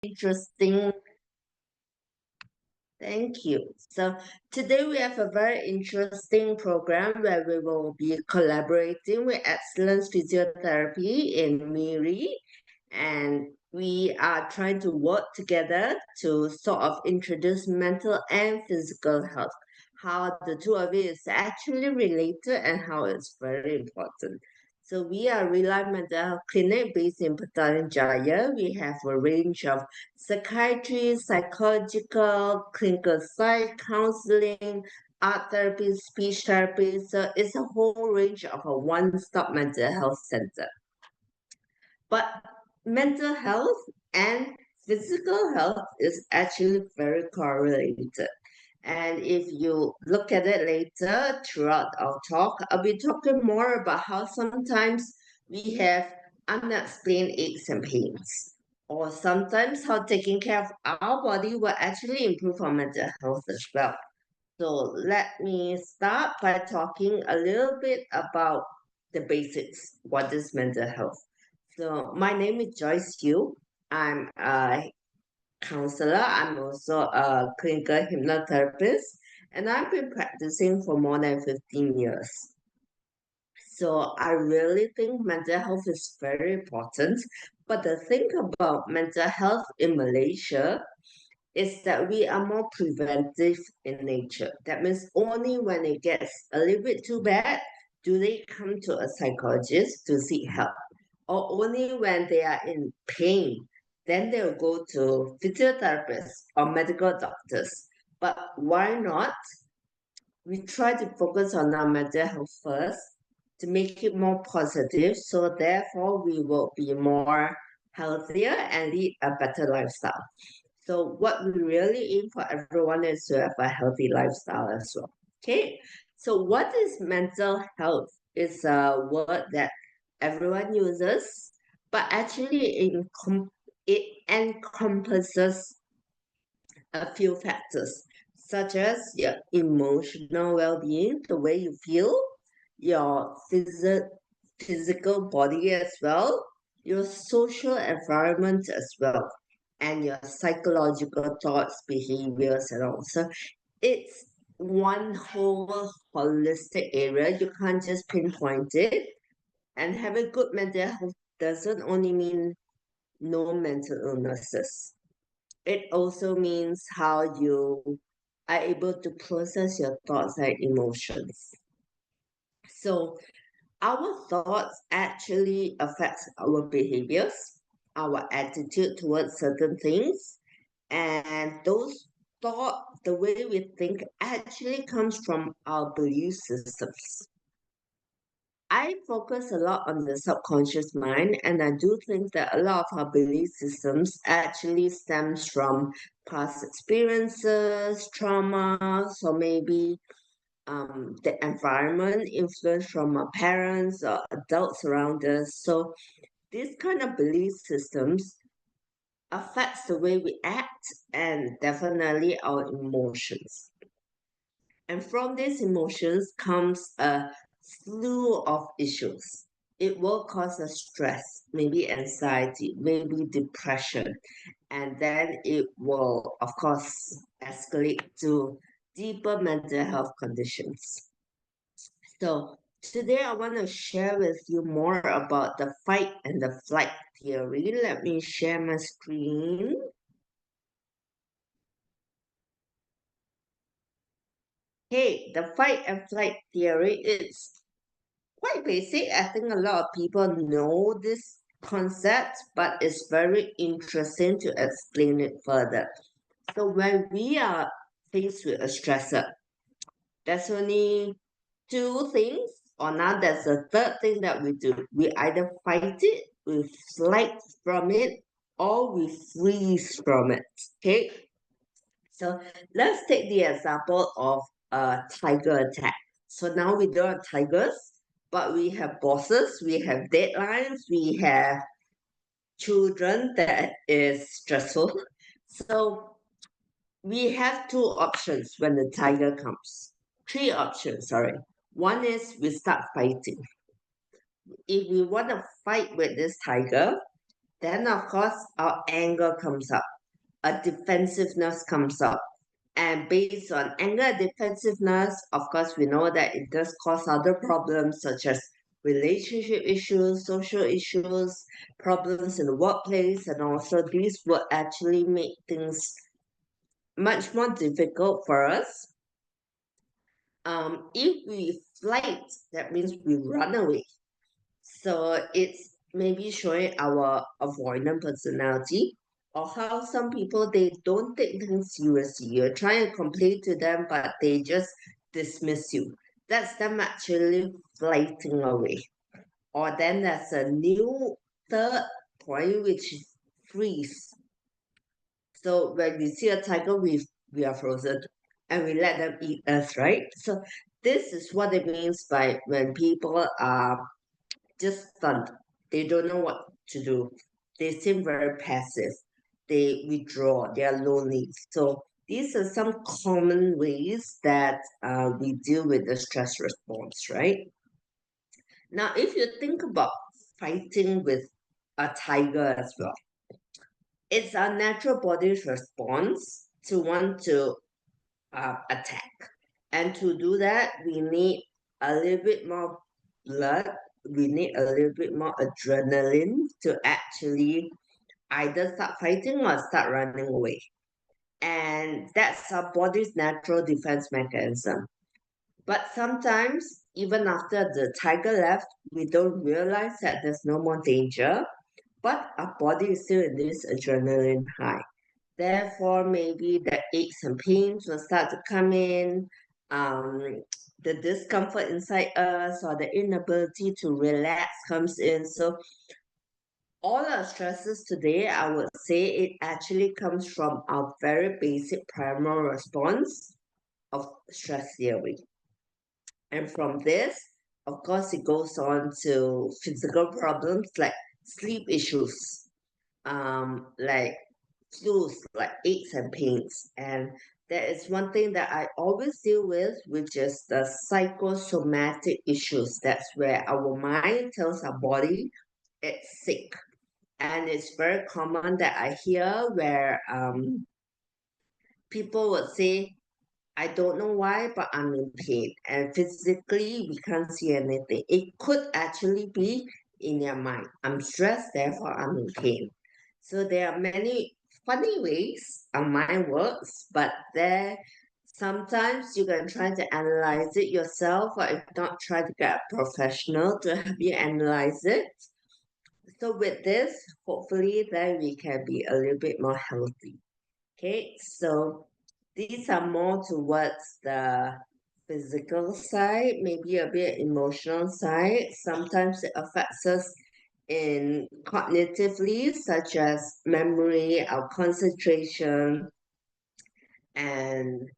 Interesting. Thank you. So today we have a very interesting program where we will be collaborating with Excellence Physiotherapy in Miri, and we are trying to work together to sort of introduce mental and physical health, how the two of it is actually related and how it's very important. So we are Real Life Mental Health Clinic based in Petaling Jaya. We have a range of psychiatry, psychological, clinical psych, counseling, art therapy, speech therapy. So it's a whole range of a one-stop mental health center. But mental health and physical health is actually very correlated. And if you look at it later throughout our talk, I'll be talking more about how sometimes we have unexplained aches and pains, or sometimes how taking care of our body will actually improve our mental health as well. So let me start by talking a little bit about the basics. What is mental health? So my name is Joyce Yu. I'm a counselor. I'm also a clinical hypnotherapist, and I've been practicing for more than 15 years. So I really think mental health is very important. But the thing about mental health in Malaysia is that we are more preventive in nature. That means only when it gets a little bit too bad do they come to a psychologist to seek help. Or only when they are in pain, then they'll go to physiotherapists or medical doctors. But why not? We try to focus on our mental health first to make it more positive. So therefore, we will be more healthier and lead a better lifestyle. So what we really aim for everyone is to have a healthy lifestyle as well. Okay. So what is mental health? Is a word that everyone uses, but actually it encompasses a few factors, such as your emotional well-being, the way you feel, your physical body as well, your social environment as well, and your psychological thoughts, behaviors, and all. So it's one whole holistic area. You can't just pinpoint it. And having good mental health doesn't only mean no mental illnesses. It also means how you are able to process your thoughts and emotions. So our thoughts actually affects our behaviors, our attitude towards certain things, and those thought, the way we think actually comes from our belief systems. I focus a lot on the subconscious mind, and I do think that a lot of our belief systems actually stems from past experiences, trauma, so maybe the environment influence from our parents or adults around us. So these kind of belief systems affects the way we act and definitely our emotions. And from these emotions comes a slew of issues. It will cause us stress, maybe anxiety, maybe depression, and then it will, of course, escalate to deeper mental health conditions. So, today I want to share with you more about the fight and the flight theory. Let me share my screen. Hey, the fight and flight theory is quite basic. I think a lot of people know this concept, but it's very interesting to explain it further. So when we are faced with a stressor, there's only two things, or now there's a third thing that we do. We either fight it, we flight from it, or we freeze from it. Okay, so let's take the example of a tiger attack. So now we don't have tigers, but we have bosses, we have deadlines, we have children that is stressful. So we have two options when the tiger comes. Three options, sorry. One is we start fighting. If we want to fight with this tiger, Then, of course, our anger comes up, a defensiveness comes up. And based on anger and defensiveness, of course, we know that it does cause other problems such as relationship issues, social issues, problems in the workplace, and also these will actually make things much more difficult for us. If we flight, that means we run away. So it's maybe showing our avoidant personality or how some people they don't take things seriously. You're trying to complain to them, but they just dismiss you. That's them actually flighting away. Or then there's a new third point, which is freeze. So when we see a tiger, we are frozen and we let them eat us, right? So this is what it means by when people are just stunned. They don't know what to do. They seem very passive. They withdraw. They are lonely. So these are some common ways that we deal with the stress response, right? Now, if you think about fighting with a tiger as well, it's our natural body's response to want to attack. And to do that, we need a little bit more blood. We need a little bit more adrenaline to actually either start fighting or start running away. And that's our body's natural defense mechanism. But sometimes, even after the tiger left, we don't realize that there's no more danger, but our body is still in this adrenaline high. Therefore, maybe the aches and pains will start to come in, the discomfort inside us, or the inability to relax comes in. So, all our stresses today, I would say it actually comes from our very basic primal response of stress theory. And from this, of course, it goes on to physical problems like sleep issues, like flus, like aches and pains. And there is one thing that I always deal with, which is the psychosomatic issues. That's where our mind tells our body it's sick. And it's very common that I hear where people would say, I don't know why, but I'm in pain. And physically, we can't see anything. It could actually be in your mind. I'm stressed, therefore I'm in pain. So there are many funny ways our mind works, but there sometimes you can try to analyze it yourself, or if not, try to get a professional to help you analyze it. So with this, hopefully then we can be a little bit more healthy. Okay, so these are more towards the physical side, maybe a bit emotional side. Sometimes it affects us in cognitively, such as memory, our concentration, and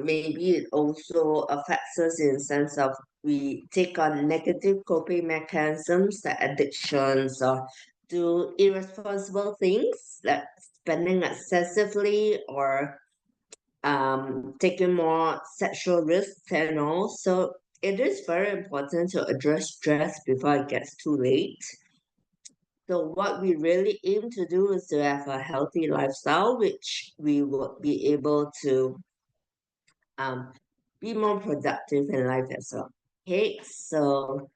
maybe it also affects us in the sense of we take on negative coping mechanisms like addictions or do irresponsible things like spending excessively or taking more sexual risks and all. So it is very important to address stress before it gets too late. So what we really aim to do is to have a healthy lifestyle, which we will be able to um, be more productive in life as well. Okay, so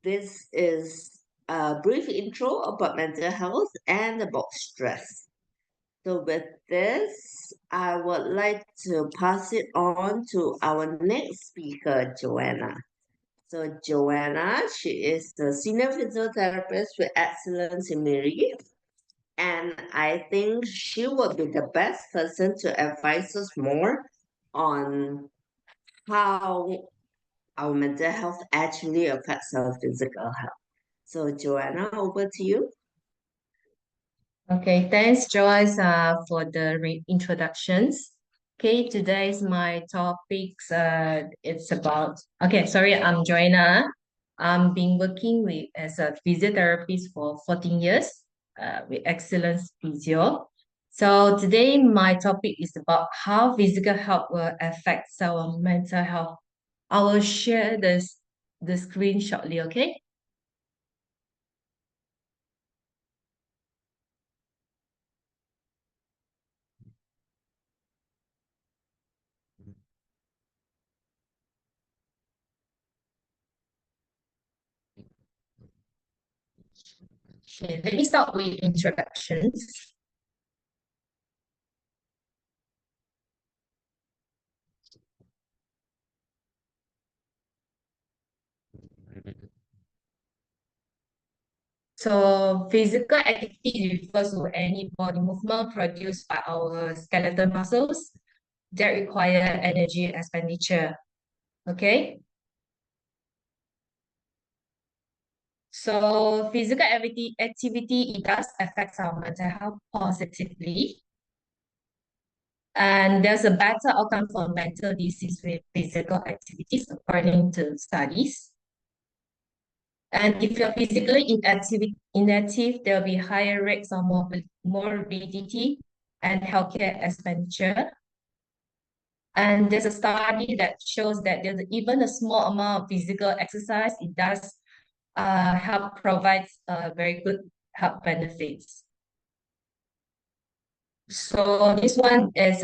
this is a brief intro about mental health and about stress. So with this, I would like to pass it on to our next speaker, Joanna. So Joanna, she is the senior physiotherapist with Excellence in Miri, and I think she will be the best person to advise us more on how our mental health actually affects our physical health. So Joanna, over to you. Okay, thanks, Joyce, for the introductions. Okay, today's my topics. It's about. Okay, sorry, I'm Joanna. I'm been working with as a physiotherapist for 14 years. With Excellence Physio. So today my topic is about how physical health will affect our mental health. I will share the screen shortly. Okay. Okay, let me start with introductions. So physical activity refers to any body movement produced by our skeletal muscles that require energy expenditure. Okay. So physical activity, it does affect our mental health positively. And there's a better outcome for mental disease with physical activities according to studies. And if you're physically inactive, there'll be higher rates of morbidity and healthcare expenditure. And there's a study that shows that there's even a small amount of physical exercise, it does help provide very good health benefits. So this one is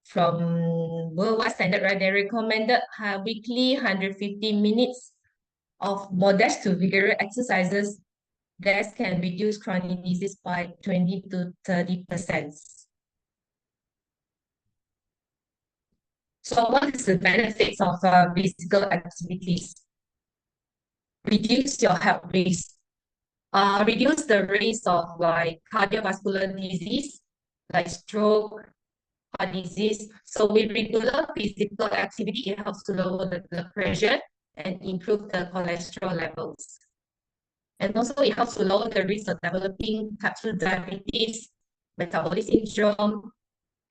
from worldwide standard, right? They recommended weekly 150 minutes of modest to vigorous exercises that can reduce chronic disease by 20 to 30%. So what is the benefits of physical activities? Reduce your health risk. Reduce the risk of like cardiovascular disease, like stroke, heart disease. So with regular physical activity, it helps to lower the blood pressure and improve the cholesterol levels. And also it helps to lower the risk of developing type 2 diabetes, metabolic syndrome,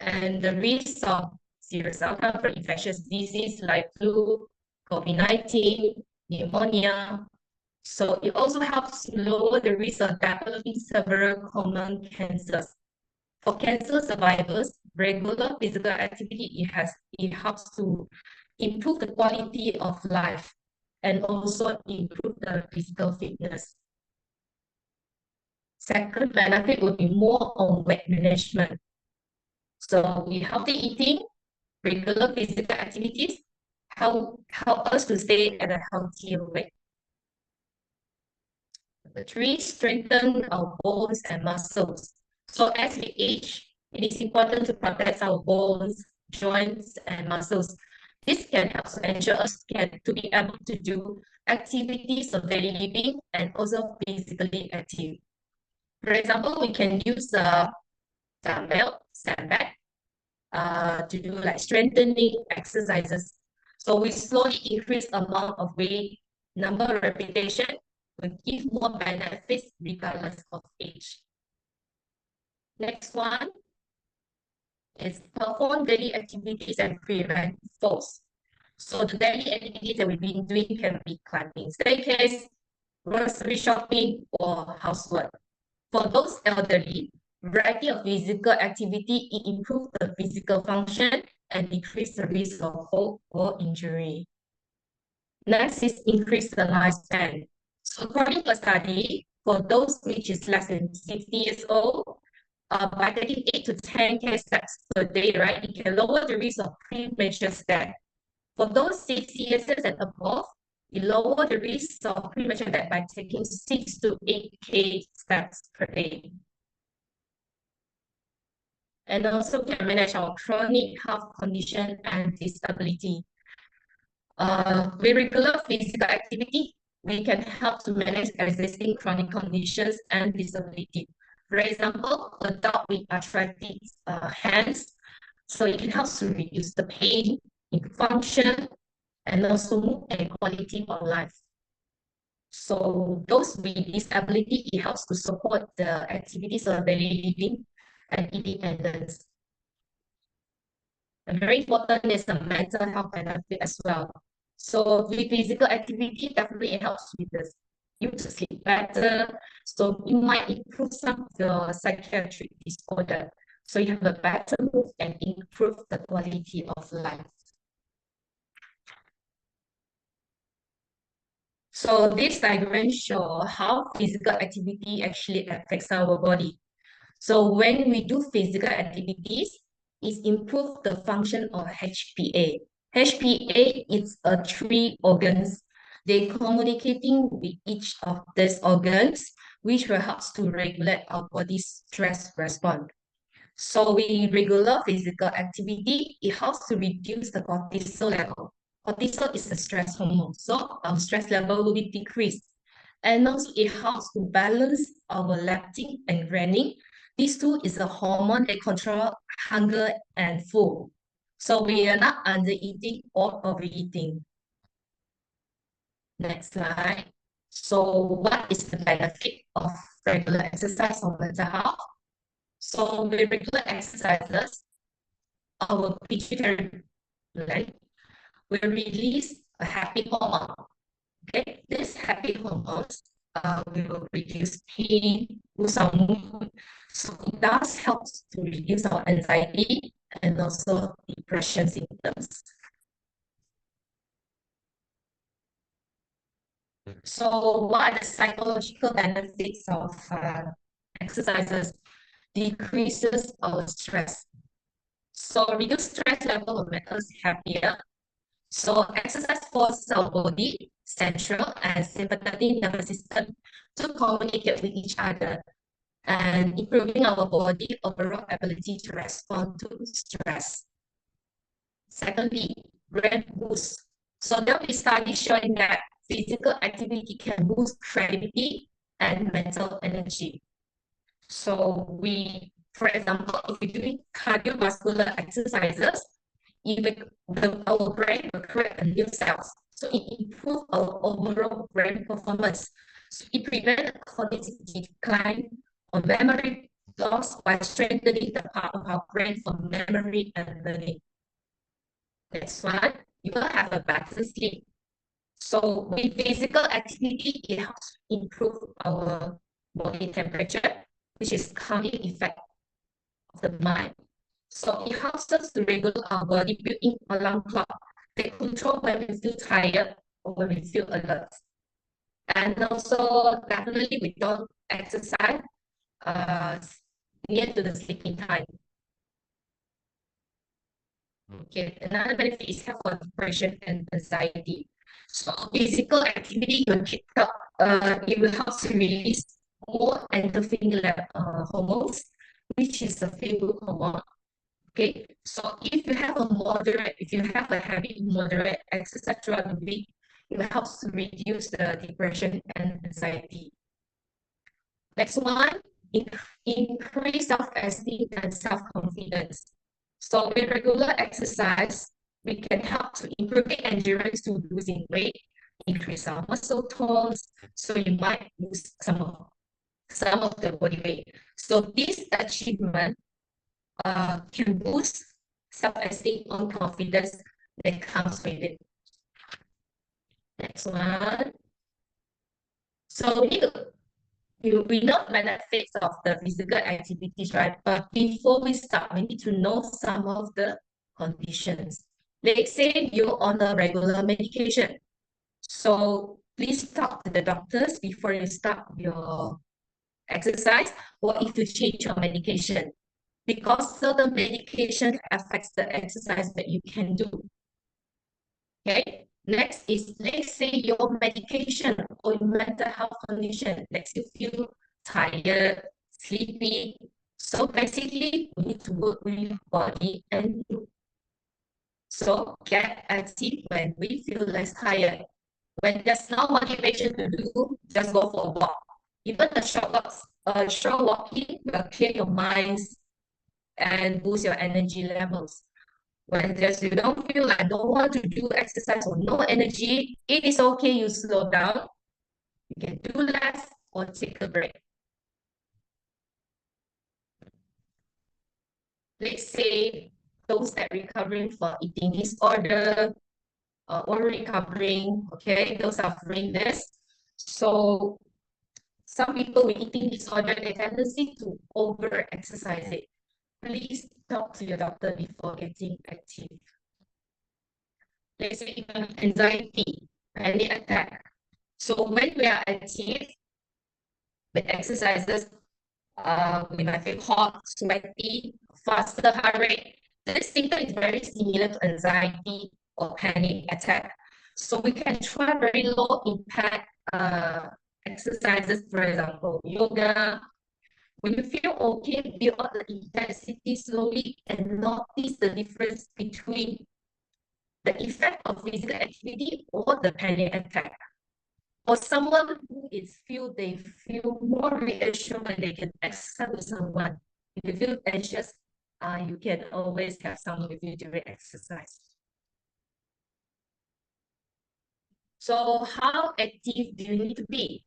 and the risk of serious outcome from infectious disease like flu, COVID-19, pneumonia. So it also helps to lower the risk of developing several common cancers. For cancer survivors, regular physical activity it helps to improve the quality of life and also improve the physical fitness. Second benefit would be more on weight management. So with healthy eating, regular physical activities help us to stay at a healthier weight. Number three, strengthen our bones and muscles. So as we age, it is important to protect our bones, joints, and muscles. This can help to ensure us to be able to do activities of daily living and also physically active. For example, we can use a dumbbell, sandbag, to do like strengthening exercises. So we slowly increase amount of weight, number of repetition, will give more benefits regardless of age. Next one is perform daily activities and prevent falls. So the daily activities that we've been doing can be climbing staircase, grocery shopping, or housework. For those elderly, variety of physical activity it improves the physical function and decrease the risk of fall or injury. Next is increase the lifespan. So according to a study, for those which is less than 60 years old, by taking 8 to 10K steps per day, right, it can lower the risk of premature death. For those 60 years and above, it lower the risk of premature death by taking 6 to 8K steps per day. And also can manage our chronic health condition and disability. With regular physical activity, we can help to manage existing chronic conditions and disability. For example, adult with arthritic hands, so it can help to reduce the pain, improve function, and also mood and quality of life. So those with disability, it helps to support the activities of daily living and independence. And very important is the mental health benefit as well. So with physical activity, definitely it helps with this. You to sleep better. So it might improve some of the psychiatric disorder. So you have a better mood and improve the quality of life. So this diagram shows how physical activity actually affects our body. So when we do physical activities, it improves the function of HPA. HPA is a three organs They communicating with each of these organs, which will help to regulate our body's stress response. So with regular physical activity, it helps to reduce the cortisol level. Cortisol is a stress hormone, so our stress level will be decreased. And also it helps to balance our leptin and ghrelin. These two is a hormone that control hunger and food. So we are not under eating or overeating. Next slide. So what is the benefit of regular exercise on mental health? So with regular exercises, our pituitary gland will release a happy hormone. Okay, this happy hormones will reduce pain, boost our mood. So it does help to reduce our anxiety and also depression symptoms. So what are the psychological benefits of exercises? Decreases our stress. So reduce stress level will make us happier. So exercise forces our body, central and sympathetic nervous system to communicate with each other and improving our body overall ability to respond to stress. Secondly, brain boost. So there will be studies showing that physical activity can boost creativity and mental energy. So for example, if we're doing cardiovascular exercises, our brain will create a new cells. So it improves our overall brain performance. So it prevents cognitive decline or memory loss by strengthening the part of our brain for memory and learning. Next one, you will have a better sleep. So with physical activity, it helps improve our body temperature, which is calming effect of the mind. So it helps us to regulate our body built-in alarm clock. They control when we feel tired or when we feel alert. And also, definitely, we don't exercise uh, near to the sleeping time. Okay, another benefit is help for depression and anxiety. So physical activity will it will help to release more endorphin hormones, which is a feel-good hormone. Okay, so if you have a habit moderate exercise throughout the week, it helps to reduce the depression and anxiety. Next one, increase self-esteem and self-confidence. So with regular exercise, we can help to improve the endurance to losing weight, increase our muscle tones, so you might lose some of the body weight. So this achievement can boost self-esteem and confidence that comes with it. Next one. So we know the benefits of the physical activities, right? But before we start, we need to know some of the conditions. Let's say you're on a regular medication. So please talk to the doctors before you start your exercise or if you change your medication because certain medication affects the exercise that you can do. Okay. Next is, let's say your medication or your mental health condition makes you feel tired, sleepy. So basically, we need to work with your body and you. So get active when we feel less tired. When there's no motivation to do, just go for a walk. Even a short walking will clear your minds and boost your energy levels. When just you don't feel like don't want to do exercise or no energy, it is okay. You slow down. You can do less or take a break. Let's say those that recovering from eating disorder or recovering, okay, those are suffering this. So some people with eating disorder, they tendency to over exercise it. Please talk to your doctor before getting active. Let's say even anxiety, panic attack. So when we are active with exercises, we might feel hot, sweaty, faster heart rate. This symptom is very similar to anxiety or panic attack. So we can try very low impact exercises, for example, yoga. When you feel okay, build up the intensity slowly and notice the difference between the effect of physical activity or the panic attack. For someone who is feel they feel more reassured when they can exercise with someone. If you feel anxious, you can always have someone with you during exercise. So how active do you need to be?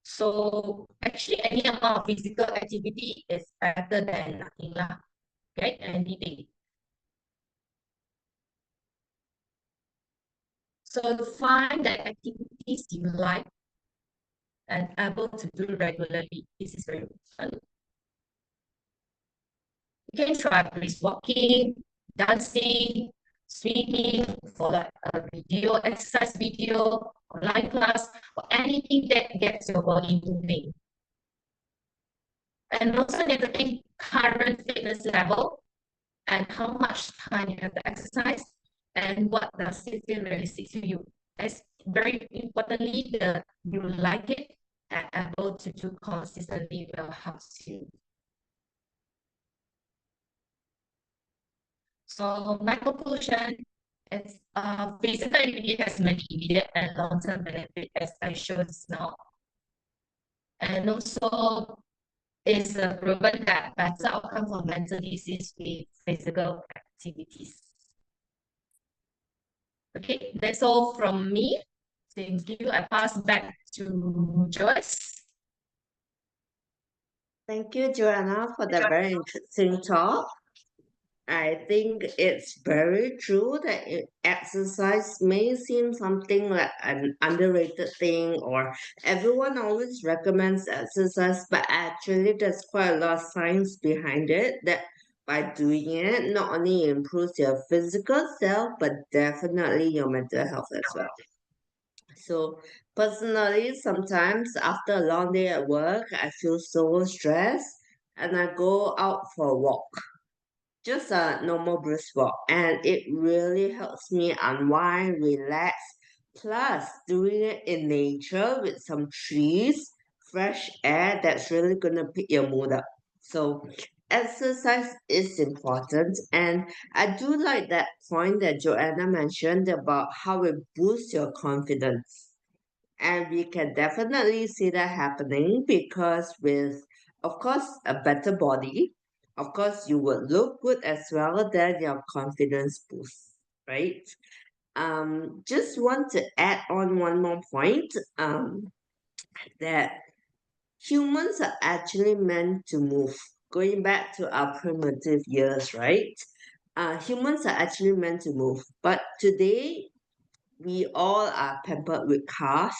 So actually any amount of physical activity is better than nothing lah. Okay, anything. So find the activities you like and able to do regularly. This is very important. You can try brisk walking, dancing, swimming, for like a video, exercise video, online class, or anything that gets your body moving. And also need to think current fitness level and how much time you have to exercise and what does it feel realistic to you. As very importantly, you like it and able to do consistently will helps you. So my conclusion is physical activity has many immediate and long-term benefits as I showed now. And also it's proven that better outcome for mental disease with physical activities. Okay, that's all from me. Thank you. I pass back to Joyce. Thank you, Joanna, for the very interesting talk. I think it's very true that exercise may seem something like an underrated thing, or everyone always recommends exercise, but actually, there's quite a lot of science behind it that by doing it, not only improves your physical self, but definitely your mental health as well. So, personally, sometimes after a long day at work, I feel so stressed and I go out for a walk, just a normal brisk walk, and it really helps me unwind, relax. Plus, doing it in nature with some trees, fresh air, that's really gonna pick your mood up. So, exercise is important, and I do like that point that Joanna mentioned about how it boosts your confidence. And we can definitely see that happening because with, of course, a better body, of course, you would look good as well, then your confidence boosts, right? Just want to add on one more point, that humans are actually meant to move. Going back to our primitive years, right? Humans are actually meant to move. But today, we all are pampered with cars.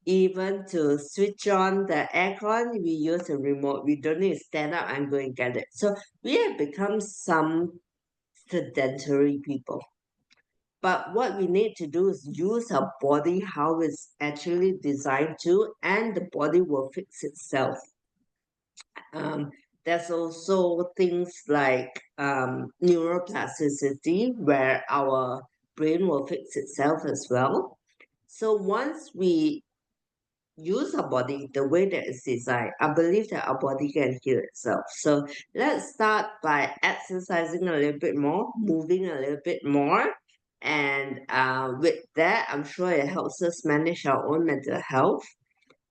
Even to switch on the aircon, we use a remote. We don't need to stand up and go and get it. So we have become some sedentary people. But what we need to do is use our body how it's actually designed to, and the body will fix itself. Um, there's also things like neuroplasticity, where our brain will fix itself as well. So once we use our body the way that it's designed, I believe that our body can heal itself. So let's start by exercising a little bit more, moving a little bit more. And with that, I'm sure it helps us manage our own mental health.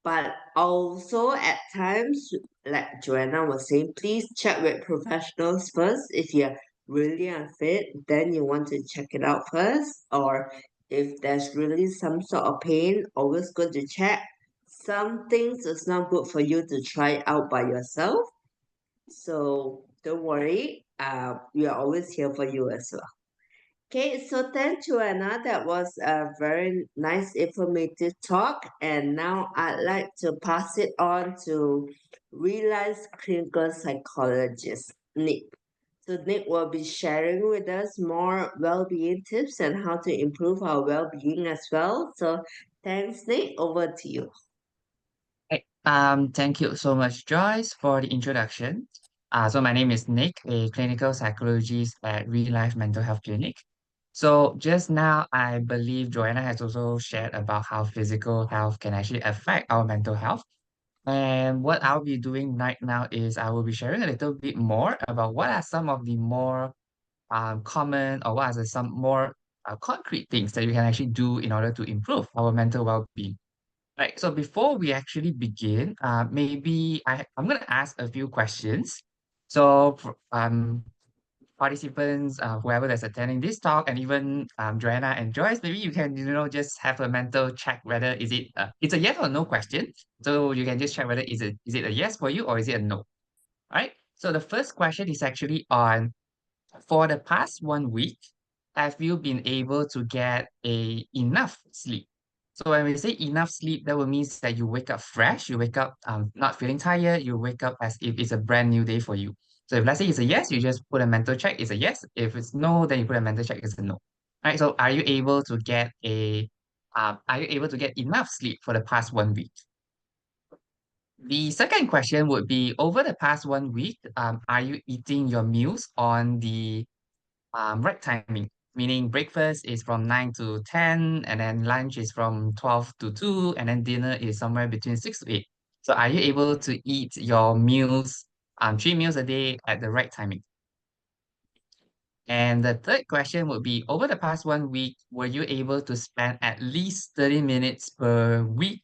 But also at times, like Joanna was saying, please check with professionals first. If you're really unfit, then you want to check it out first. Or if there's really some sort of pain, always good to check. Some things it's not good for you to try out by yourself. So don't worry. We are always here for you as well. Okay, so thank you, Anna. That was a very nice, informative talk. And now I'd like to pass it on to realized clinical psychologist, Nick. So Nick will be sharing with us more well-being tips and how to improve our well-being as well. So thanks, Nick. Over to you. Thank you so much, Joyce, for the introduction. So my name is Nick, a clinical psychologist at Real Life Mental Health Clinic. So just now, I believe Joanna has also shared about how physical health can actually affect our mental health. And what I'll be doing right now is I will be sharing a little bit more about what are some of the more common or what are some more concrete things that you can actually do in order to improve our mental well-being. Right. So before we actually begin, maybe I'm gonna ask a few questions. So participants, whoever that's attending this talk, and even Joanna and Joyce, maybe you can just have a mental check whether is it it's a yes or no question. So you can just check whether is it a yes for you or is it a no. Right. So the first question is actually on for the past 1 week, have you been able to get enough sleep? So when we say enough sleep, that will means that you wake up fresh, you wake up not feeling tired, you wake up as if it's a brand new day for you. So if let's say it's a yes, you just put a mental check, it's a yes. If it's no, then you put a mental check, it's a no. Right? So are you able to get enough sleep for the past 1 week? The second question would be over the past 1 week, are you eating your meals on the right timing, meaning breakfast is from 9 to 10, and then lunch is from 12 to 2, and then dinner is somewhere between 6 to 8. So are you able to eat your meals, 3 meals a day at the right timing? And the third question would be, over the past 1 week, were you able to spend at least 30 minutes per week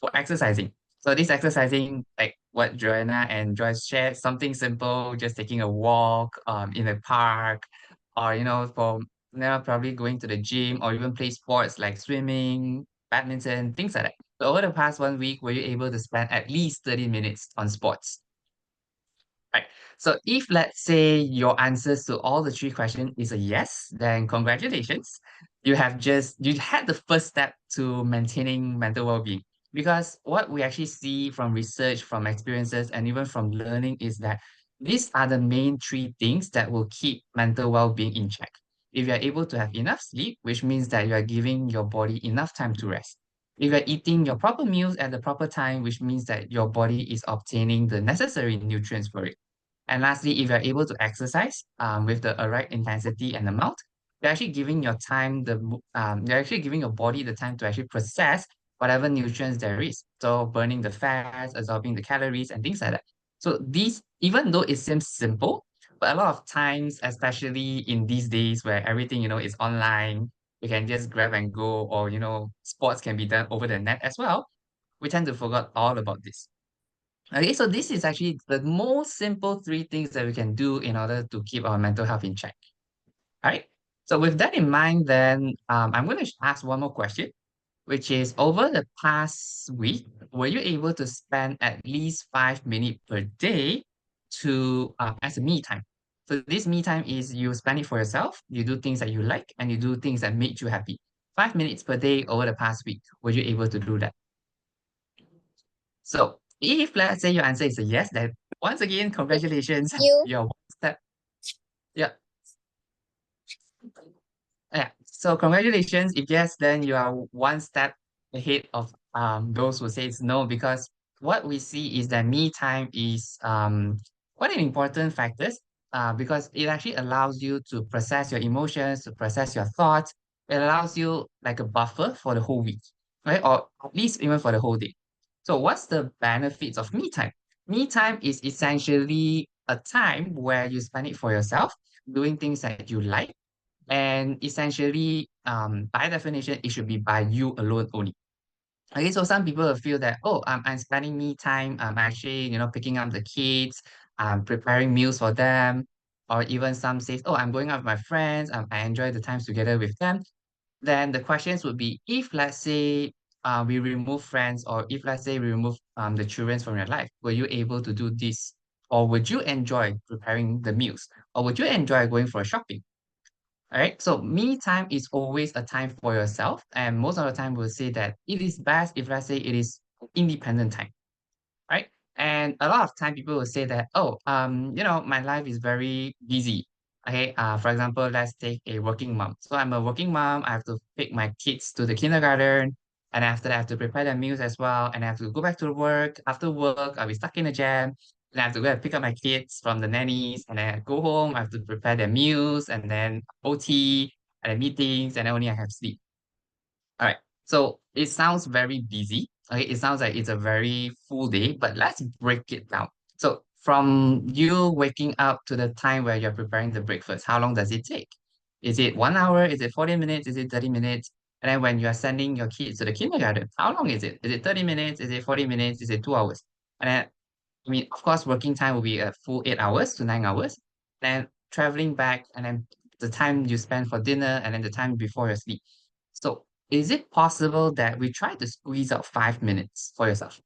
for exercising? So this exercising, like what Joanna and Joyce shared, something simple, just taking a walk in a park, or for probably going to the gym or even play sports like swimming, badminton, things like that. So over the past 1 week, were you able to spend at least 30 minutes on sports? Right. So if let's say your answers to all the three questions is a yes, then congratulations. You had the first step to maintaining mental well-being. Because what we actually see from research, from experiences, and even from learning is that these are the main three things that will keep mental well-being in check. If you're able to have enough sleep, which means that you are giving your body enough time to rest. If you're eating your proper meals at the proper time, which means that your body is obtaining the necessary nutrients for it. And lastly, if you're able to exercise with the right intensity and amount, you're actually giving your body the time to actually process whatever nutrients there is. So burning the fats, absorbing the calories, and things like that. So these, even though it seems simple, but a lot of times, especially in these days where everything is online, you can just grab and go, or sports can be done over the net as well. We tend to forget all about this. Okay, so this is actually the most simple three things that we can do in order to keep our mental health in check. All right. So with that in mind, then I'm going to ask one more question, which is over the past week, were you able to spend at least 5 minutes per day to as a me time? So this me time is you spend it for yourself, you do things that you like, and you do things that make you happy. 5 minutes per day over the past week, were you able to do that? So if let's say your answer is a yes, then once again, congratulations. You. You're one step. Yeah. Yeah. So congratulations. If yes, then you are one step ahead of those who says no, because what we see is that me time is quite an important factor because it actually allows you to process your emotions, to process your thoughts. It allows you like a buffer for the whole week, right? Or at least even for the whole day. So what's the benefits of me time? Me time is essentially a time where you spend it for yourself, doing things that you like, and essentially, by definition, it should be by you alone only. Okay, so some people will feel that, oh, I'm spending me time, I'm actually, picking up the kids, I'm preparing meals for them, or even some says, oh, I'm going out with my friends, I enjoy the times together with them. Then the questions would be, if let's say we remove friends, or if let's say we remove the children from your life, were you able to do this? Or would you enjoy preparing the meals? Or would you enjoy going for shopping? All right. So me time is always a time for yourself. And most of the time we'll say that it is best if let's say it is independent time, right? And a lot of time people will say that, oh, my life is very busy. Okay. For example, let's take a working mom. So I'm a working mom. I have to pick my kids to the kindergarten. And after that, I have to prepare their meals as well. And I have to go back to work. After work, I'll be stuck in a jam. And I have to go and pick up my kids from the nannies. And then I go home, I have to prepare their meals and then OT. and then meetings, and then only I have sleep. All right. So it sounds very busy. Okay, it sounds like it's a very full day, but let's break it down. So from you waking up to the time where you're preparing the breakfast, how long does it take? Is it 1 hour? Is it 40 minutes? Is it 30 minutes? And then when you're sending your kids to the kindergarten, how long is it? Is it 30 minutes? Is it 40 minutes? Is it 2 hours? And then, I mean, of course, working time will be a full 8 hours to 9 hours. Then traveling back, and then the time you spend for dinner, and then the time before your sleep. So is it possible that we try to squeeze out 5 minutes for yourself?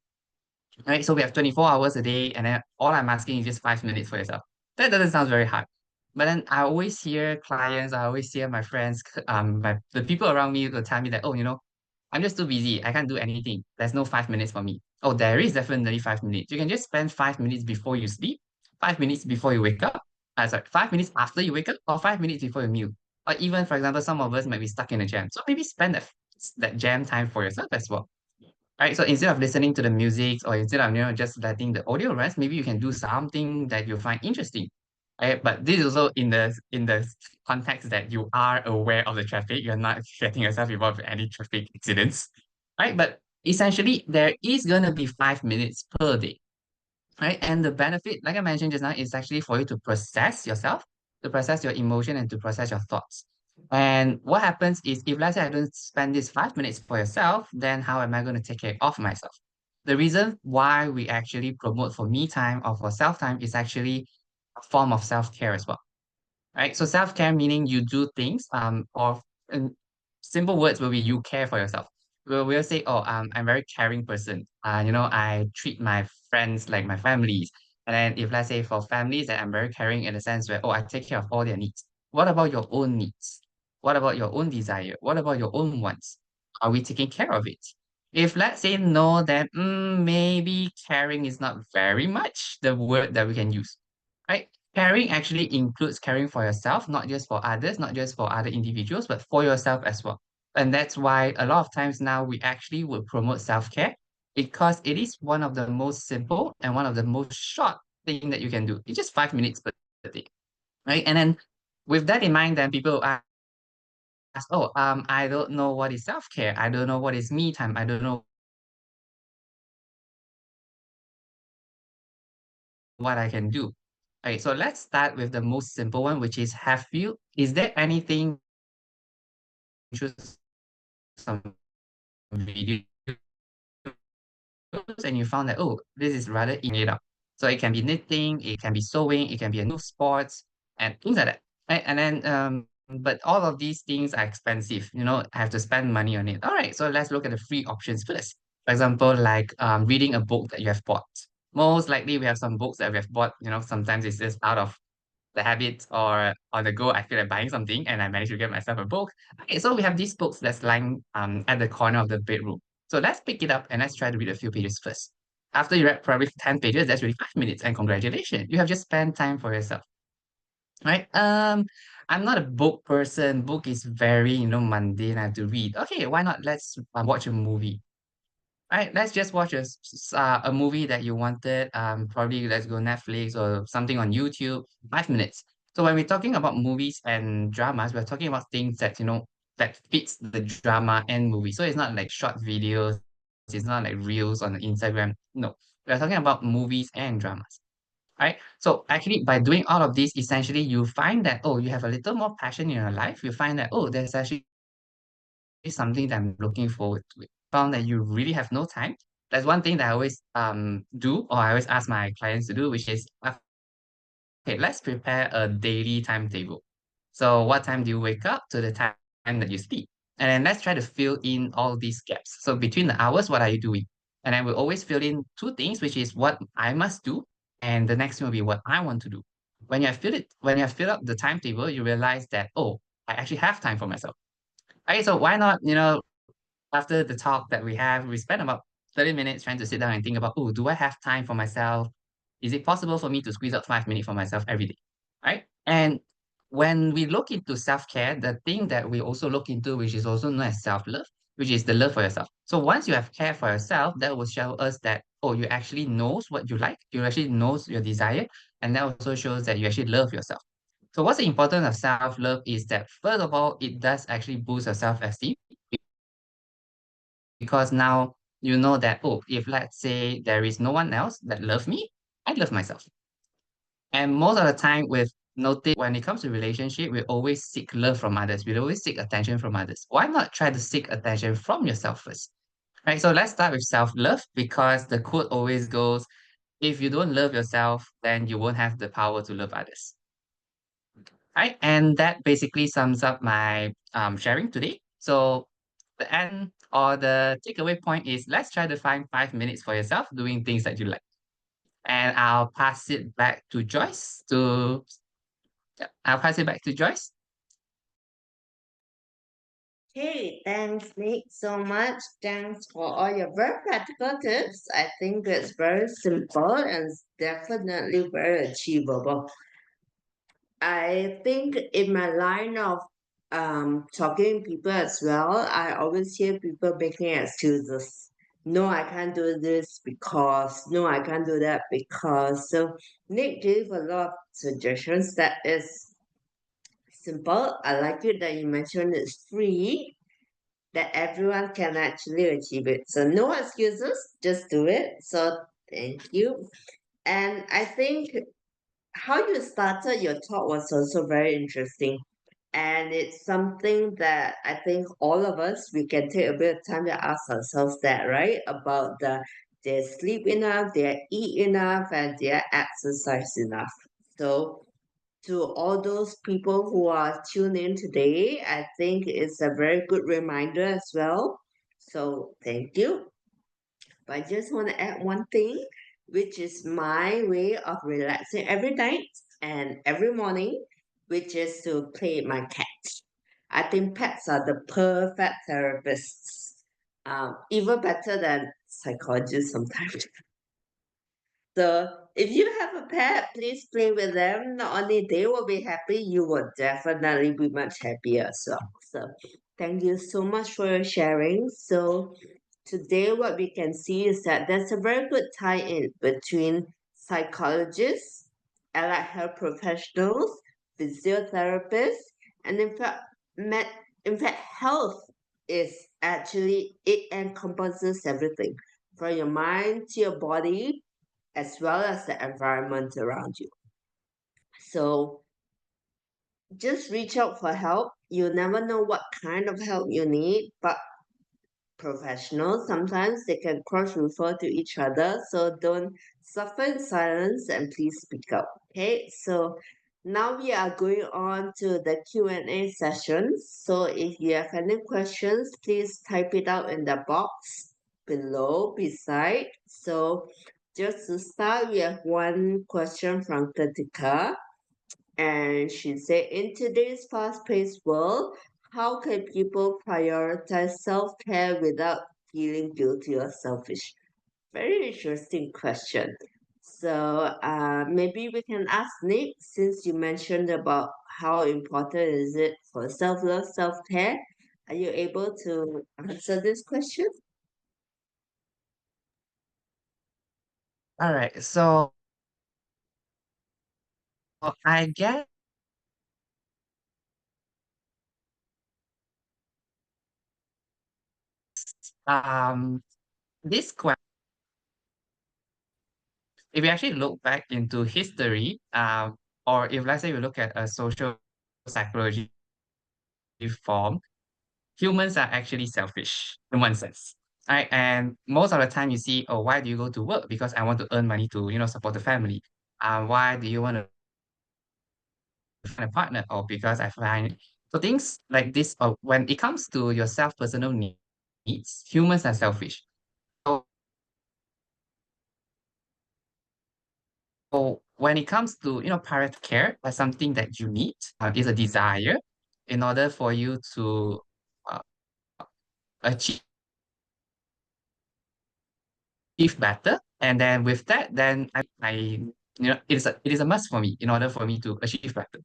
Right? So we have 24 hours a day, and then all I'm asking is just 5 minutes for yourself. That doesn't sound very hard. But then I always hear clients, I always hear my friends, the people around me will tell me that, oh, I'm just too busy. I can't do anything. There's no 5 minutes for me. Oh, there is definitely 5 minutes. You can just spend 5 minutes before you sleep, 5 minutes before you wake up. Sorry, 5 minutes after you wake up, or 5 minutes before your meal. Or even, for example, some of us might be stuck in a jam. So maybe spend that jam time for yourself as well. Right? So instead of listening to the music, or instead of just letting the audio rest, maybe you can do something that you find interesting. Right? But this is also in the context that you are aware of the traffic. You're not getting yourself involved in any traffic accidents. Right? But essentially, there is gonna be 5 minutes per day. Right? And the benefit, like I mentioned just now, is actually for you to process yourself, to process your emotion, and to process your thoughts. And what happens is, if let's say I don't spend these 5 minutes for yourself, then how am I going to take care of myself? The reason why we actually promote for me time or for self time is actually a form of self care as well, right? So self-care meaning you do things, or in simple words will be you care for yourself. We'll say, oh, I'm a very caring person. I treat my friends like my families. And then if let's say for families, that I'm very caring in the sense where, oh, I take care of all their needs. What about your own needs? What about your own desire? What about your own wants? Are we taking care of it? If let's say no, then maybe caring is not very much the word that we can use, right? Caring actually includes caring for yourself, not just for others, not just for other individuals, but for yourself as well. And that's why a lot of times now we actually would promote self-care, because it is one of the most simple and one of the most short thing that you can do. It's just 5 minutes per day, right? And then with that in mind, then people ask, oh, I don't know what is self-care. I don't know what is me time. I don't know what I can do. Okay, so let's start with the most simple one, which is, is there anything you choose some videos and you found that, oh, this is rather it up. So it can be knitting, it can be sewing, it can be a new sports and things like that. Right? And then but all of these things are expensive, I have to spend money on it. All right, so let's look at the free options first. For example, like reading a book that you have bought. Most likely we have some books that we have bought, sometimes it's just out of the habit, or on the go, I feel like buying something and I managed to get myself a book. Okay, so we have these books that's lying at the corner of the bedroom. So let's pick it up and let's try to read a few pages first. After you read probably 10 pages, that's really 5 minutes, and congratulations, you have just spent time for yourself. Right? I'm not a book person. Book is very, mundane. I have to read. Okay, why not? Let's watch a movie. Right, let's just watch a movie that you wanted. Probably let's go Netflix or something on YouTube. 5 minutes. So when we're talking about movies and dramas, we're talking about things that that fits the drama and movie. So it's not like short videos. It's not like reels on Instagram. No, we're talking about movies and dramas. Right. So actually, by doing all of this, essentially, you find that, oh, you have a little more passion in your life. You find that, oh, there's actually something that I'm looking forward to it. Found that you really have no time. That's one thing that I always do, or I always ask my clients to do, which is, okay, let's prepare a daily timetable. So what time do you wake up to the time that you sleep? And then let's try to fill in all these gaps. So between the hours, what are you doing? And then we'll always fill in two things, which is what I must do, and the next one will be what I want to do. When you have filled up the timetable, you realize that, oh, I actually have time for myself. Okay, so why not, after the talk that we have, we spend about 30 minutes trying to sit down and think about, oh, do I have time for myself? Is it possible for me to squeeze out 5 minutes for myself every day? Right? And when we look into self-care, the thing that we also look into, which is also known as self-love, which is the love for yourself. So once you have care for yourself, that will show us that, oh, you actually knows what you like, you actually knows your desire, and that also shows that you actually love yourself. So what's the importance of self-love is that first of all, it does actually boost your self-esteem because now you know that, oh, if let's say there is no one else that love me, I love myself. And most of the time with notice when it comes to relationship, we always seek love from others. We always seek attention from others. Why not try to seek attention from yourself first? Right. So let's start with self-love because the quote always goes, if you don't love yourself, then you won't have the power to love others. Right. And that basically sums up my sharing today. So the end or the takeaway point is let's try to find 5 minutes for yourself doing things that you like. And I'll pass it back to Joyce to yeah, I'll pass it back to Joyce. Hey, thanks, Nick, so much. Thanks for all your very practical tips. I think it's very simple and definitely very achievable. I think in my line of talking to people as well, I always hear people making excuses. No, I can't do this because, no, I can't do that because. So Nick gave a lot of suggestions that is simple. I like it that you mentioned it's free, that everyone can actually achieve it. So no excuses, just do it. So thank you. And I think how you started your talk was also very interesting. And it's something that I think all of us we can take a bit of time to ask ourselves that, right? About they sleep enough, they eat enough, and they exercise enough. So to all those people who are tuned in today, I think it's a very good reminder as well. So thank you. But I just want to add one thing, which is my way of relaxing every night and every morning, which is to play with my cat. I think pets are the perfect therapists, even better than psychologists sometimes. So if you have a pet, please play with them. Not only they will be happy, you will definitely be much happier as well. So thank you so much for your sharing. So today what we can see is that there's a very good tie-in between psychologists, allied health professionals, physiotherapists, and in fact health is actually it encompasses everything from your mind to your body as well as the environment around you. So just reach out for help. You never know what kind of help you need, but professionals sometimes they can cross refer to each other. So don't suffer in silence and please speak up. Okay, so now we are going on to the Q&A sessions. So if you have any questions, please type it out in the box below beside. So just to start, we have one question from Katika. And she said, in today's fast-paced world, how can people prioritize self-care without feeling guilty or selfish? Very interesting question. So maybe we can ask Nick, since you mentioned about how important is it for self-love, self-care. Are you able to answer this question? All right. So I guess um this question, if you actually look back into history, or if let's say we look at a social psychology form, humans are actually selfish in one sense. Right. And most of the time you see, oh, why do you go to work? Because I want to earn money to, support the family. Why do you want to find a partner? Or because I find so things like this, when it comes to your personal needs, humans are selfish. So when it comes to, parental care, that's something that you need, is a desire in order for you to uh, achieve better. And then with that, then it is a must for me in order for me to achieve better.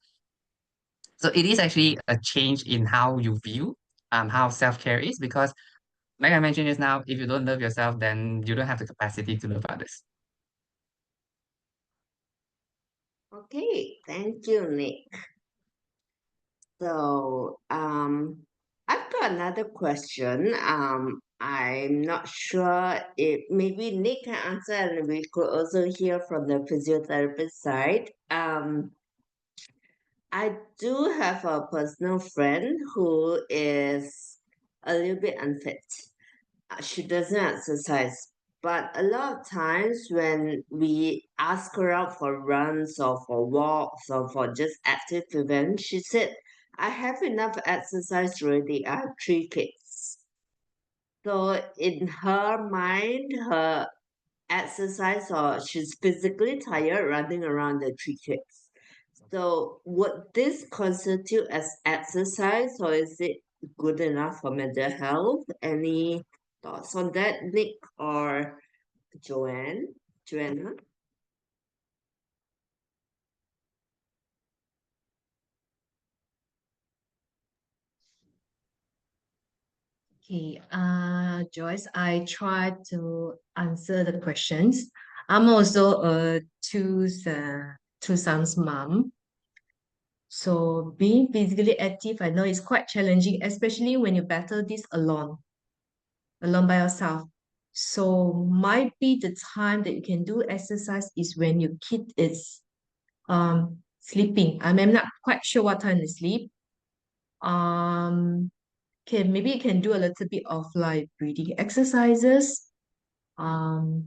So it is actually a change in how you view how self-care is because like I mentioned just now, if you don't love yourself, then you don't have the capacity to love others. Okay, thank you, Nick. So, I've got another question. I'm not sure if maybe Nick can answer, and we could also hear from the physiotherapist side. I do have a personal friend who is a little bit unfit. She doesn't exercise, but a lot of times when we ask her out for runs or for walks or for just active events, she said, I have enough exercise already. I have 3 kids. So in her mind, her exercise or she's physically tired running around the 3 kids. So would this constitute as exercise or is it good enough for mental health? Any thoughts on that, Nick or Joanna? Okay, Joyce, I try to answer the questions. I'm also a two sons mom. So being physically active, I know it's quite challenging, especially when you battle this alone by yourself. So might be the time that you can do exercise is when your kid is sleeping. I'm not quite sure what time to sleep. Um, okay, maybe you can do a little bit of like breathing exercises, um,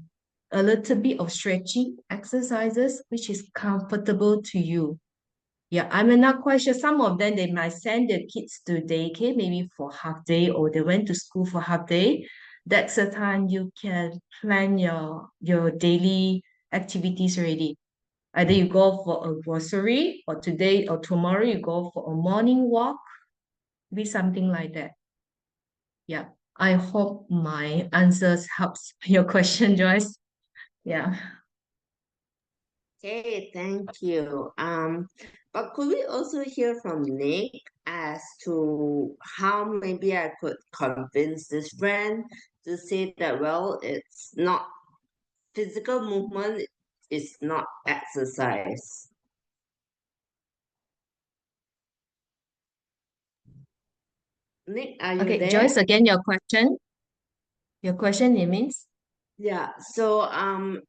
a little bit of stretching exercises, which is comfortable to you. Yeah, I'm not quite sure. Some of them they might send their kids to daycare maybe for half day or they went to school for half day. That's the time you can plan your daily activities already. Either you go for a grocery or today or tomorrow you go for a morning walk, be something like that. Yeah. I hope my answers helps your question, Joyce. Yeah. Okay, thank you. But could we also hear from Nick as to how maybe I could convince this friend to say that, well, it's not physical movement is not exercise. Nick, are you Okay, there? Joyce, again, your question. Your question, it means? Yeah, so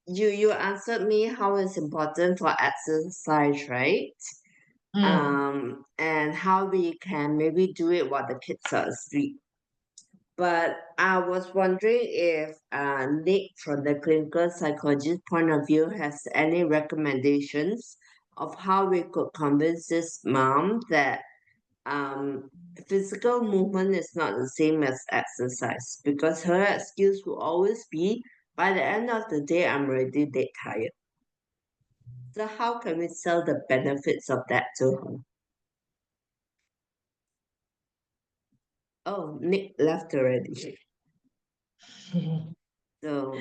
you answered me how it's important for exercise, right? Mm. And how we can maybe do it while the kids are asleep. But I was wondering if Nick, from the clinical psychologist point of view, has any recommendations of how we could convince this mom that um, physical movement is not the same as exercise, because her excuse will always be, by the end of the day, I'm already dead tired. So how can we sell the benefits of that to her? Oh, Nick left already. So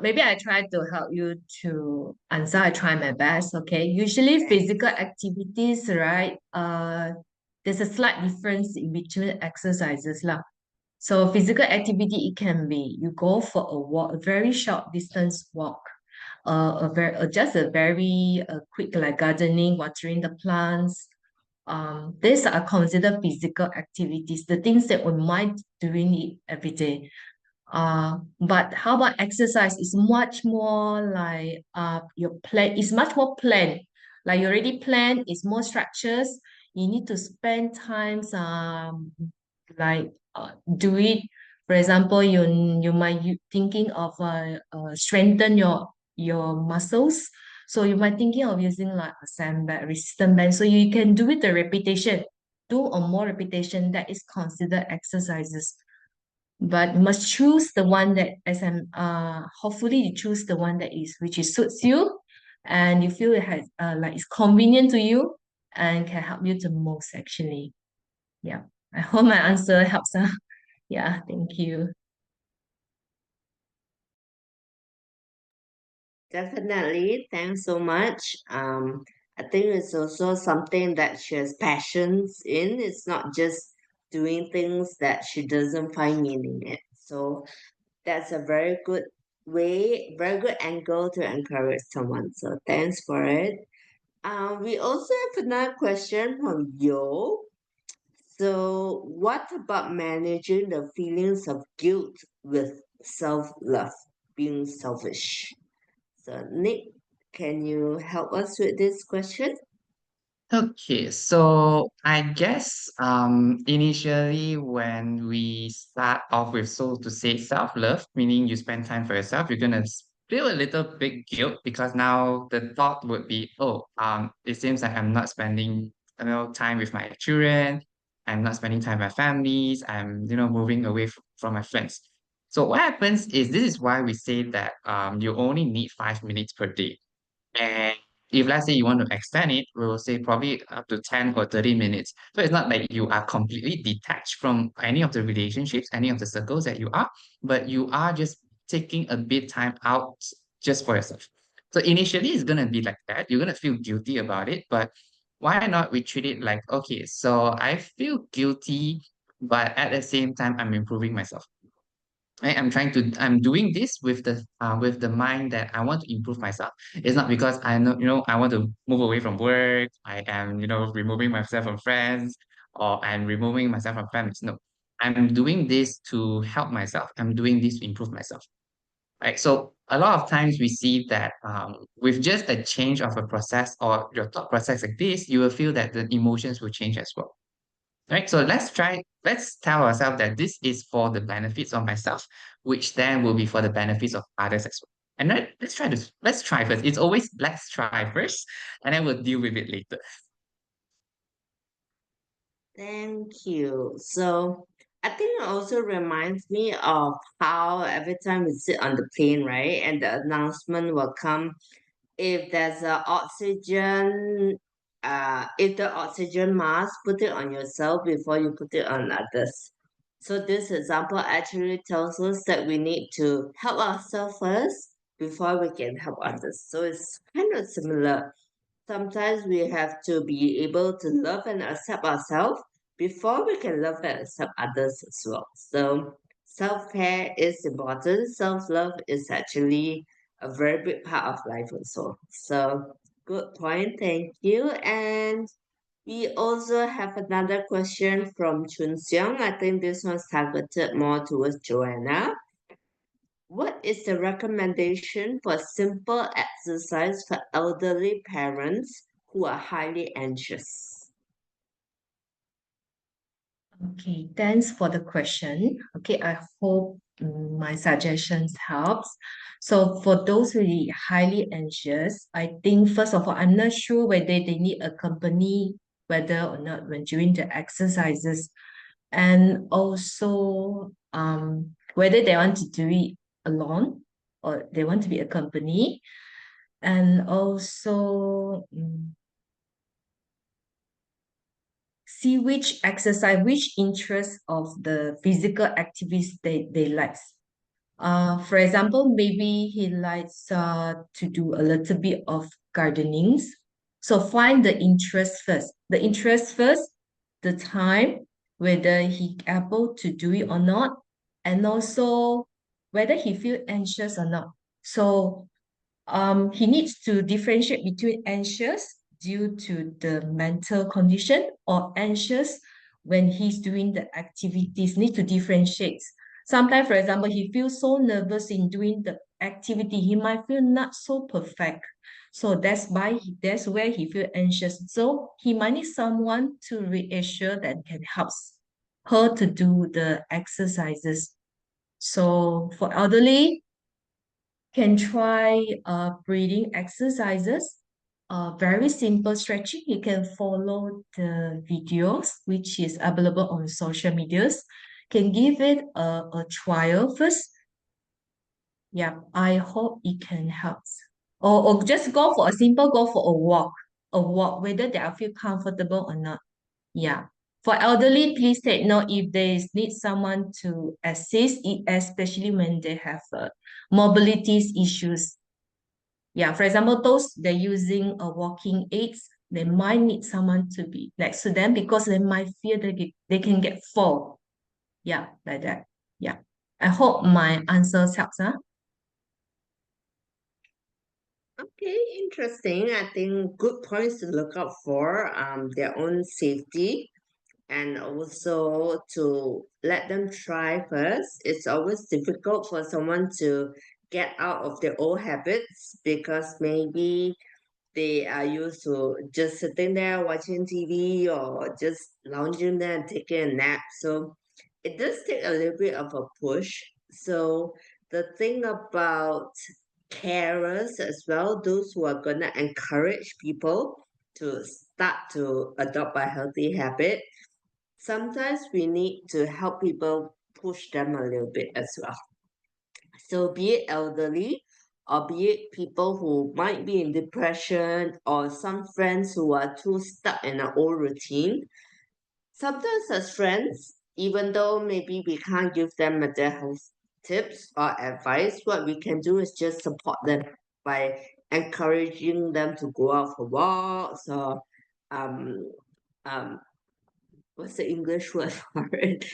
Maybe I try to help you to answer. I try my best. Okay. Usually physical activities, right? There's a slight difference in between exercises lah. So physical activity, it can be you go for a walk, a very short distance walk, just a very quick like gardening, watering the plants. These are considered physical activities, the things that we might doing it every day. But how about exercise? It's much more like your plan is much more planned. Like you already planned, it's more structures. You need to spend times like do it. For example, you might thinking of strengthen your muscles. So you might thinking of using like a sandbag, resistance band. So you can do it the repetition, do or more repetition that is considered exercises, but you must choose the one that as an hopefully you choose the one that is which is suits you and you feel it has like it's convenient to you and can help you the most actually. Yeah, I hope my answer helps. Yeah, thank you. definitely, thanks so much. I think it's also something that she has passions in. It's not just doing things that she doesn't find meaning in. So that's a very good way, very good angle to encourage someone. So thanks for it. We also have another question from Yo. So, what about managing the feelings of guilt with self love, being selfish? So, Nick, can you help us with this question? Okay, so I guess initially when we start off with, so to say, self-love, meaning you spend time for yourself, you're gonna feel a little bit guilt because now the thought would be, oh, it seems like I'm not spending, time with my children, I'm not spending time with my families, I'm, moving away from my friends. So what happens is, this is why we say that you only need 5 minutes per day. And if let's say you want to extend it, we will say probably up to 10 or 30 minutes. So it's not like you are completely detached from any of the relationships, any of the circles that you are, but you are just taking a bit time out just for yourself. So initially it's gonna be like that. You're gonna feel guilty about it, but why not we treat it like, okay, so I feel guilty, but at the same time I'm improving myself. Right? I'm doing this with the mind that I want to improve myself. It's not because I know, I want to move away from work. I am, removing myself from friends, or I'm removing myself from families. No, I'm doing this to help myself. I'm doing this to improve myself. Right. So a lot of times we see that with just a change of a process or your thought process like this, you will feel that the emotions will change as well. Right. So let's tell ourselves that this is for the benefits of myself, which then will be for the benefits of others as well. And let's try first. It's always let's try first, and then we'll deal with it later. Thank you. So, I think it also reminds me of how every time we sit on the plane, right, and the announcement will come if there's a oxygen if the oxygen mask, put it on yourself before you put it on others. So this example actually tells us that we need to help ourselves first before we can help others. So it's kind of similar. Sometimes we have to be able to love and accept ourselves before we can love and accept others as well. So self-care is important. Self-love is actually a very big part of life also. So good point, thank you. And we also have another question from Chun Seong. I think this one's targeted more towards Joanna. What is the recommendation for simple exercise for elderly parents who are highly anxious? Okay, thanks for the question. Okay, I hope my suggestions helps. So for those really highly anxious, I think first of all, I'm not sure whether they need a company, whether or not when doing the exercises, and also whether they want to do it alone or they want to be accompanied, and also see which exercise, which interest of the physical activities they like. For example, maybe he likes to do a little bit of gardenings. So find the interest first. The interest first, the time, whether he able to do it or not, and also whether he feel anxious or not. So he needs to differentiate between anxious due to the mental condition or anxious when he's doing the activities. Need to differentiate. Sometimes, for example, he feels so nervous in doing the activity, he might feel not so perfect. So that's where he feel anxious. So he might need someone to reassure that can help her to do the exercises. So for elderly, can try breathing exercises, very simple stretching. You can follow the videos which is available on social medias. Can give it a trial first. Yeah, I hope it can help. Or just go for a walk, whether they are feel comfortable or not. Yeah. For elderly, please take note if they need someone to assist, especially when they have mobility issues. Yeah, for example, those they're using a walking aids, they might need someone to be next to them because they might fear they can get fall. Yeah, like that. Yeah. I hope my answers helps, huh? Okay, interesting. I think good points to look out for their own safety and also to let them try first. It's always difficult for someone to get out of their old habits because maybe they are used to just sitting there watching TV or just lounging there and taking a nap. So it does take a little bit of a push. So the thing about carers as well, those who are gonna encourage people to start to adopt a healthy habit, sometimes we need to help people push them a little bit as well. So, be it elderly or be it people who might be in depression or some friends who are too stuck in an old routine, sometimes as friends, even though maybe we can't give them mental health tips or advice, what we can do is just support them by encouraging them to go out for walks or um um what's the English word for it?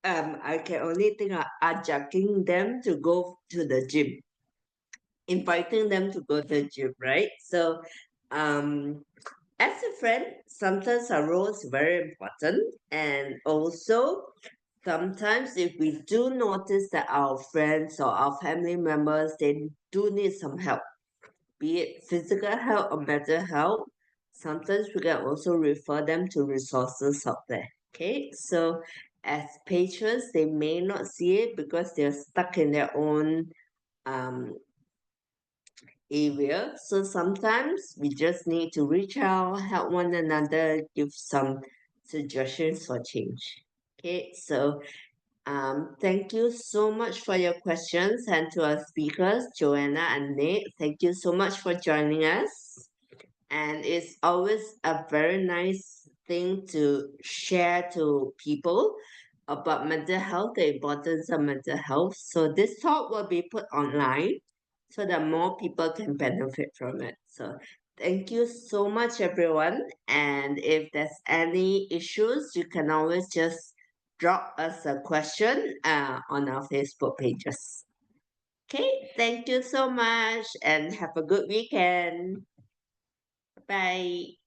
I can only think of ajaking them to go to the gym, inviting them to go to the gym, right? So, as a friend, sometimes our role is very important, and also sometimes if we do notice that our friends or our family members they do need some help, be it physical help or mental help, sometimes we can also refer them to resources out there. Okay, so as patrons, they may not see it because they're stuck in their own um, area. So sometimes we just need to reach out, help one another, give some suggestions for change. Okay, so thank you so much for your questions, and to our speakers, Joanna and Nate. Thank you so much for joining us. And it's always a very nice thing to share to people about mental health, the importance of mental health. So this talk will be put online so that more people can benefit from it. So thank you so much, everyone. And if there's any issues, you can always just drop us a question on our Facebook pages. Okay, thank you so much and have a good weekend. Bye.